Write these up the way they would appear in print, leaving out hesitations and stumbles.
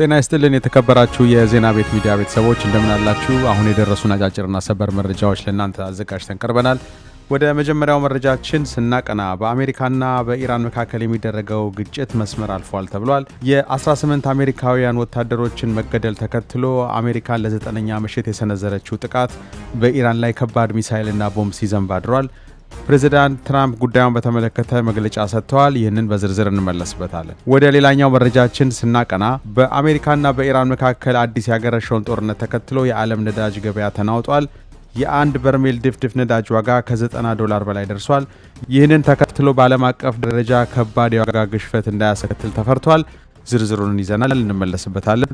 ጤና ይስጥልን የተከበራችሁ የዜና ቤት ሚዲያ ቤተሰቦች እንደምን አላችሁ? አሁን የደረሱን አጫጭርና ሰበር መረጃዎች ለእናንተ አዘጋጅተን ቀርበናል። ወደ መጀመሪያው መረጃችን ስናቀና በአሜሪካና በኢራን መካከል የሚደረገው ግጭት መስመር አልፏል ተብሏል። የ18 አሜሪካውያን ወታደሮችን መገደል ተከትሎ አሜሪካን ለ9ኛ ምሽት የሰነዘረችው ጥቃት በኢራን ላይ ከባድ ሚሳኤልና ቦምብ ሲዘንብ አድሯል። ፕሬዚዳንት ትራምፕ ጉዳዩን በተመለከተ መግለጫ ሰጥተዋል። ይህንን በዝርዝር እንመለስበታለን። ወደ ሌላኛው መረጃችን ስናቀና በአሜሪካና በኢራን መካከል አዲስ ያገረሸውን ጦርነት ተከትሎ የዓለም ነዳጅ ገበያ ተናውጧል። የአንድ በርሜል ድፍድፍ ነዳጅ ዋጋ ከ$90 በላይ ደርሷል። ይህንን ተከትሎ በዓለም አቀፍ ደረጃ ከባድ የዋጋ ግሽበት እንዳያስከትል ተፈርቷል። ዝርዝሩን ይዘናል፣ እንመለስበታለን።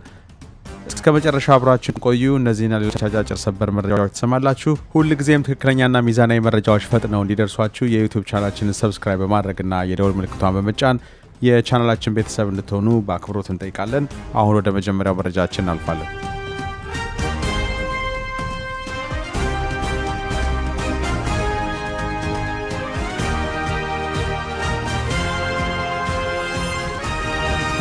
እስከ መጨረሻ አብራችን ቆዩ። እነዚህና ሌሎች አጫጭር ሰበር መረጃዎች ተሰማላችሁ። ሁልጊዜም ትክክለኛና ሚዛናዊ መረጃዎች ፈጥነው እንዲደርሷችሁ የዩቲዩብ ቻናላችንን ሰብስክራይብ በማድረግና የደወል ምልክቷን በመጫን የቻናላችን ቤተሰብ እንድትሆኑ በአክብሮት እንጠይቃለን። አሁን ወደ መጀመሪያው መረጃችን እናልፋለን።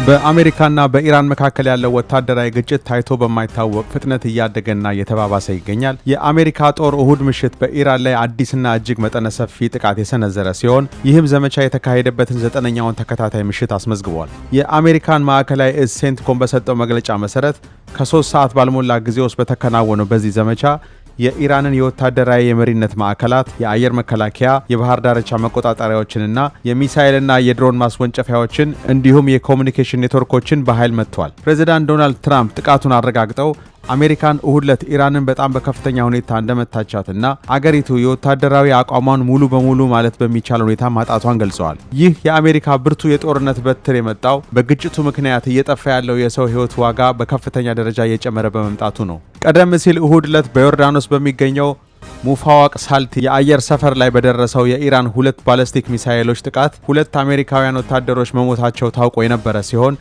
በአሜሪካና በኢራን መካከል ያለው ወታደራዊ ግጭት ታይቶ በማይታወቅ ፍጥነት እያደገና እየተባባሰ ይገኛል። የአሜሪካ ጦር እሁድ ምሽት በኢራን ላይ አዲስና እጅግ መጠነ ሰፊ ጥቃት የሰነዘረ ሲሆን ይህም ዘመቻ የተካሄደበትን 9ኛውን ተከታታይ ምሽት አስመዝግቧል። የአሜሪካን ማዕከላዊ እዝ ሴንትኮም በሰጠው መግለጫ መሰረት ከ3 ሰዓት ባልሞላ ጊዜ ውስጥ በተከናወነው በዚህ ዘመቻ የኢራንን የወታደራዊ የመሪነት ማዕከላት፣ የአየር መከላከያ፣ የባህር ዳርቻ መቆጣጠሪያዎችንና የሚሳኤልና የድሮን ማስወንጨፊያዎችን እንዲሁም የኮሙኒኬሽን ኔትወርኮችን በኃይል መጥተዋል። ፕሬዚዳንት ዶናልድ ትራምፕ ጥቃቱን አረጋግጠው አሜሪካን እሁድ ዕለት ኢራንን በጣም በከፍተኛ ሁኔታ እንደመታቻትና አገሪቱ የወታደራዊ አቋሟን ሙሉ በሙሉ ማለት በሚቻል ሁኔታ ማጣቷን ገልጸዋል። ይህ የአሜሪካ ብርቱ የጦርነት በትር የመጣው በግጭቱ ምክንያት እየጠፋ ያለው የሰው ሕይወት ዋጋ በከፍተኛ ደረጃ እየጨመረ በመምጣቱ ነው። ቀደም ሲል እሁድ ዕለት በዮርዳኖስ በሚገኘው ሙፋዋቅ ሳልት የአየር ሰፈር ላይ በደረሰው የኢራን 2 ባለስቲክ ሚሳኤሎች ጥቃት 2 አሜሪካውያን ወታደሮች መሞታቸው ታውቆ የነበረ ሲሆን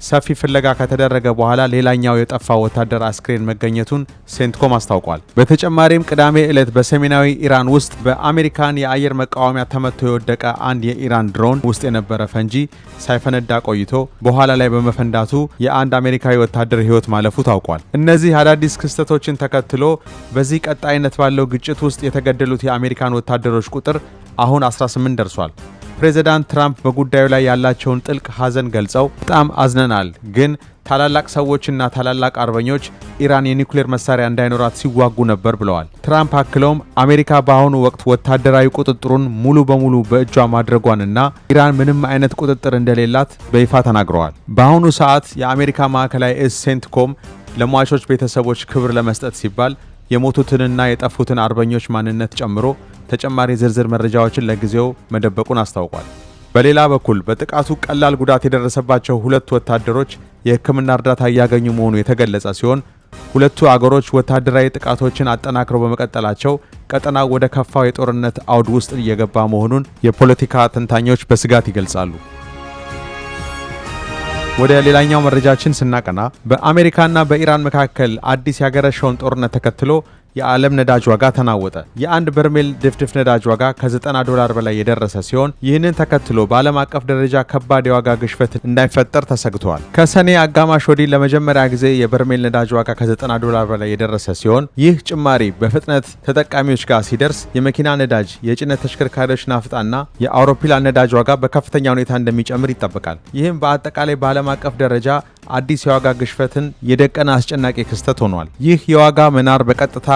ሰፊ ፍለጋ ከተደረገ በኋላ ሌላኛው የጠፋው ወታደር አስክሬን መገኘቱን ሴንትኮም አስታውቋል። በተጨማሪም ቅዳሜ ዕለት በሰሜናዊ ኢራን ውስጥ በአሜሪካን የአየር መቃወሚያ ተመቶ የወደቀ አንድ የኢራን ድሮን ውስጥ የነበረ ፈንጂ ሳይፈነዳ ቆይቶ በኋላ ላይ በመፈንዳቱ የአንድ አሜሪካዊ ወታደር ሕይወት ማለፉ ታውቋል። እነዚህ አዳዲስ ክስተቶችን ተከትሎ በዚህ ቀጣይነት ባለው ግጭት ውስጥ የተገደሉት የአሜሪካን ወታደሮች ቁጥር አሁን 18 ደርሷል። ፕሬዚዳንት ትራምፕ በጉዳዩ ላይ ያላቸውን ጥልቅ ሐዘን ገልጸው በጣም አዝነናል፣ ግን ታላላቅ ሰዎችና ታላላቅ አርበኞች ኢራን የኒውክሌር መሳሪያ እንዳይኖራት ሲዋጉ ነበር ብለዋል። ትራምፕ አክለውም አሜሪካ በአሁኑ ወቅት ወታደራዊ ቁጥጥሩን ሙሉ በሙሉ በእጇ ማድረጓንና ኢራን ምንም አይነት ቁጥጥር እንደሌላት በይፋ ተናግረዋል። በአሁኑ ሰዓት የአሜሪካ ማዕከላዊ እዝ ሴንትኮም ለሟቾች ቤተሰቦች ክብር ለመስጠት ሲባል የሞቱትንና የጠፉትን አርበኞች ማንነት ጨምሮ ተጨማሪ ዝርዝር መረጃዎችን ለጊዜው መደበቁን አስታውቋል። በሌላ በኩል በጥቃቱ ቀላል ጉዳት የደረሰባቸው 2 ወታደሮች የሕክምና እርዳታ እያገኙ መሆኑ የተገለጸ ሲሆን ሁለቱ አገሮች ወታደራዊ ጥቃቶችን አጠናክረው በመቀጠላቸው ቀጠናው ወደ ከፋው የጦርነት አውድ ውስጥ እየገባ መሆኑን የፖለቲካ ተንታኞች በስጋት ይገልጻሉ። ወደ ሌላኛው መረጃችን ስናቀና በአሜሪካና በኢራን መካከል አዲስ ያገረሸውን ጦርነት ተከትሎ የዓለም ነዳጅ ዋጋ ተናወጠ። የአንድ በርሜል ድፍድፍ ነዳጅ ዋጋ ከ$90 በላይ የደረሰ ሲሆን ይህንን ተከትሎ በዓለም አቀፍ ደረጃ ከባድ የዋጋ ግሽበት እንዳይፈጠር ተሰግቷል። ከሰኔ አጋማሽ ወዲህ ለመጀመሪያ ጊዜ የበርሜል ነዳጅ ዋጋ ከ$90 በላይ የደረሰ ሲሆን ይህ ጭማሪ በፍጥነት ተጠቃሚዎች ጋር ሲደርስ የመኪና ነዳጅ፣ የጭነት ተሽከርካሪዎች ናፍጣና የአውሮፕላን ነዳጅ ዋጋ በከፍተኛ ሁኔታ እንደሚጨምር ይጠበቃል። ይህም በአጠቃላይ በዓለም አቀፍ ደረጃ አዲስ የዋጋ ግሽበትን የደቀነ አስጨናቂ ክስተት ሆኗል። ይህ የዋጋ መናር በቀጥታ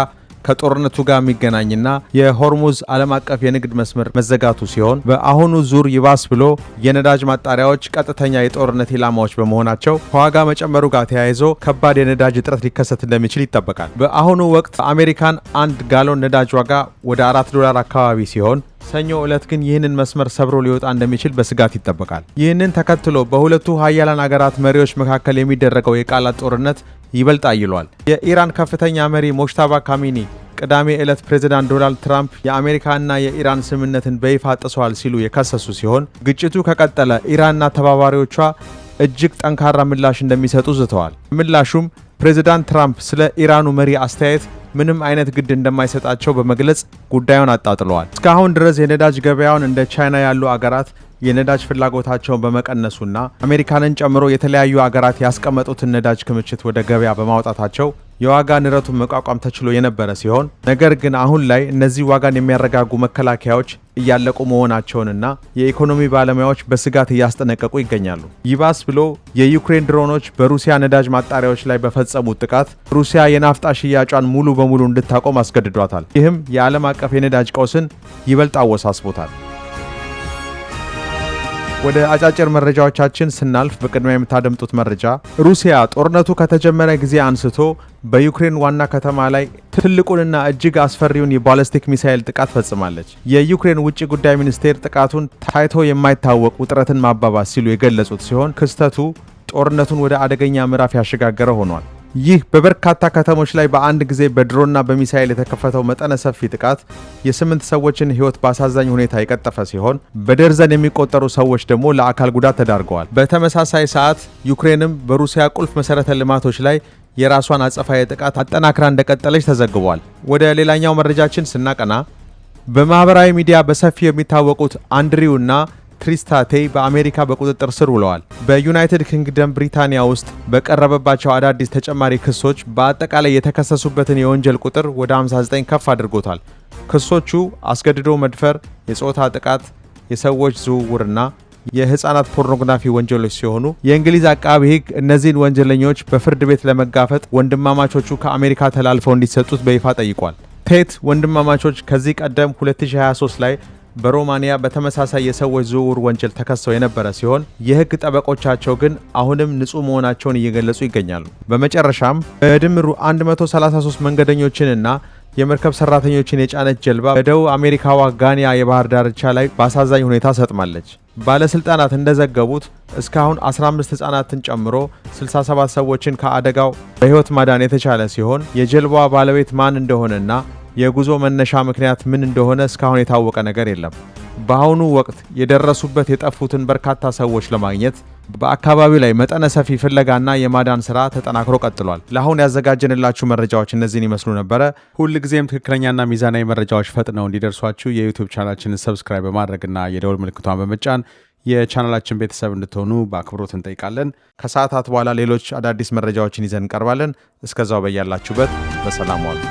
ከጦርነቱ ጋር የሚገናኝና የሆርሙዝ ዓለም አቀፍ የንግድ መስመር መዘጋቱ ሲሆን በአሁኑ ዙር ይባስ ብሎ የነዳጅ ማጣሪያዎች ቀጥተኛ የጦርነት ኢላማዎች በመሆናቸው ከዋጋ መጨመሩ ጋር ተያይዞ ከባድ የነዳጅ እጥረት ሊከሰት እንደሚችል ይጠበቃል። በአሁኑ ወቅት አሜሪካን 1 ጋሎን ነዳጅ ዋጋ ወደ $4 አካባቢ ሲሆን ሰኞ ዕለት ግን ይህንን መስመር ሰብሮ ሊወጣ እንደሚችል በስጋት ይጠበቃል። ይህንን ተከትሎ በሁለቱ ሀያላን አገራት መሪዎች መካከል የሚደረገው የቃላት ጦርነት ይበልጥ አይሏል። የኢራን ከፍተኛ መሪ ሞጅታባ ካሚኒ ቅዳሜ ዕለት ፕሬዚዳንት ዶናልድ ትራምፕ የአሜሪካና የኢራን ስምምነትን በይፋ ጥሰዋል ሲሉ የከሰሱ ሲሆን ግጭቱ ከቀጠለ ኢራንና ተባባሪዎቿ እጅግ ጠንካራ ምላሽ እንደሚሰጡ ዝተዋል። ምላሹም ፕሬዚዳንት ትራምፕ ስለ ኢራኑ መሪ አስተያየት ምንም አይነት ግድ እንደማይሰጣቸው በመግለጽ ጉዳዩን አጣጥለዋል። እስካሁን ድረስ የነዳጅ ገበያውን እንደ ቻይና ያሉ አገራት የነዳጅ ፍላጎታቸውን በመቀነሱና አሜሪካንን ጨምሮ የተለያዩ አገራት ያስቀመጡትን ነዳጅ ክምችት ወደ ገበያ በማውጣታቸው የዋጋ ንረቱን መቋቋም ተችሎ የነበረ ሲሆን ነገር ግን አሁን ላይ እነዚህ ዋጋን የሚያረጋጉ መከላከያዎች እያለቁ መሆናቸውንና የኢኮኖሚ ባለሙያዎች በስጋት እያስጠነቀቁ ይገኛሉ። ይባስ ብሎ የዩክሬን ድሮኖች በሩሲያ ነዳጅ ማጣሪያዎች ላይ በፈጸሙት ጥቃት ሩሲያ የናፍጣ ሽያጯን ሙሉ በሙሉ እንድታቆም አስገድዷታል። ይህም የዓለም አቀፍ የነዳጅ ቀውስን ይበልጥ አወሳስቦታል። ወደ አጫጭር መረጃዎቻችን ስናልፍ በቅድሚያ የምታደምጡት መረጃ ሩሲያ ጦርነቱ ከተጀመረ ጊዜ አንስቶ በዩክሬን ዋና ከተማ ላይ ትልቁንና እጅግ አስፈሪውን የባሊስቲክ ሚሳኤል ጥቃት ፈጽማለች። የዩክሬን ውጭ ጉዳይ ሚኒስቴር ጥቃቱን ታይቶ የማይታወቅ ውጥረትን ማባባስ ሲሉ የገለጹት ሲሆን ክስተቱ ጦርነቱን ወደ አደገኛ ምዕራፍ ያሸጋገረ ሆኗል። ይህ በበርካታ ከተሞች ላይ በአንድ ጊዜ በድሮንና በሚሳኤል የተከፈተው መጠነ ሰፊ ጥቃት የ8 ሰዎችን ሕይወት በአሳዛኝ ሁኔታ የቀጠፈ ሲሆን በደርዘን የሚቆጠሩ ሰዎች ደግሞ ለአካል ጉዳት ተዳርገዋል። በተመሳሳይ ሰዓት ዩክሬንም በሩሲያ ቁልፍ መሠረተ ልማቶች ላይ የራሷን አጸፋዊ ጥቃት አጠናክራ እንደቀጠለች ተዘግቧል። ወደ ሌላኛው መረጃችን ስናቀና በማህበራዊ ሚዲያ በሰፊው የሚታወቁት አንድሪውና ትሪስታ ቴይ በአሜሪካ በቁጥጥር ስር ውለዋል። በዩናይትድ ኪንግደም ብሪታንያ ውስጥ በቀረበባቸው አዳዲስ ተጨማሪ ክሶች በአጠቃላይ የተከሰሱበትን የወንጀል ቁጥር ወደ 59 ከፍ አድርጎታል። ክሶቹ አስገድዶ መድፈር፣ የጾታ ጥቃት፣ የሰዎች ዝውውርና የህፃናት ፖርኖግራፊ ወንጀሎች ሲሆኑ የእንግሊዝ አቃቢ ሕግ እነዚህን ወንጀለኞች በፍርድ ቤት ለመጋፈጥ ወንድማማቾቹ ከአሜሪካ ተላልፈው እንዲሰጡት በይፋ ጠይቋል። ቴት ወንድማማቾች ከዚህ ቀደም 2023 ላይ በሮማኒያ በተመሳሳይ የሰዎች ዝውውር ወንጀል ተከሰው የነበረ ሲሆን የህግ ጠበቆቻቸው ግን አሁንም ንጹህ መሆናቸውን እየገለጹ ይገኛሉ። በመጨረሻም በድምሩ 133 መንገደኞችንና የመርከብ ሰራተኞችን የጫነች ጀልባ በደቡብ አሜሪካዋ ጋኒያ የባህር ዳርቻ ላይ በአሳዛኝ ሁኔታ ሰጥማለች። ባለስልጣናት እንደዘገቡት እስካሁን 15 ህጻናትን ጨምሮ 67 ሰዎችን ከአደጋው በህይወት ማዳን የተቻለ ሲሆን የጀልባዋ ባለቤት ማን እንደሆነና የጉዞ መነሻ ምክንያት ምን እንደሆነ እስካሁን የታወቀ ነገር የለም። በአሁኑ ወቅት የደረሱበት የጠፉትን በርካታ ሰዎች ለማግኘት በአካባቢው ላይ መጠነ ሰፊ ፍለጋና የማዳን ስራ ተጠናክሮ ቀጥሏል። ለአሁን ያዘጋጀንላችሁ መረጃዎች እነዚህን ይመስሉ ነበረ። ሁልጊዜም ትክክለኛና ሚዛናዊ መረጃዎች ፈጥነው እንዲደርሷችሁ የዩቲዩብ ቻናላችንን ሰብስክራይብ በማድረግና የደውል ምልክቷን በመጫን የቻናላችን ቤተሰብ እንድትሆኑ በአክብሮት እንጠይቃለን። ከሰዓታት በኋላ ሌሎች አዳዲስ መረጃዎችን ይዘን እንቀርባለን። እስከዛው በያላችሁበት በሰላም ዋሉ።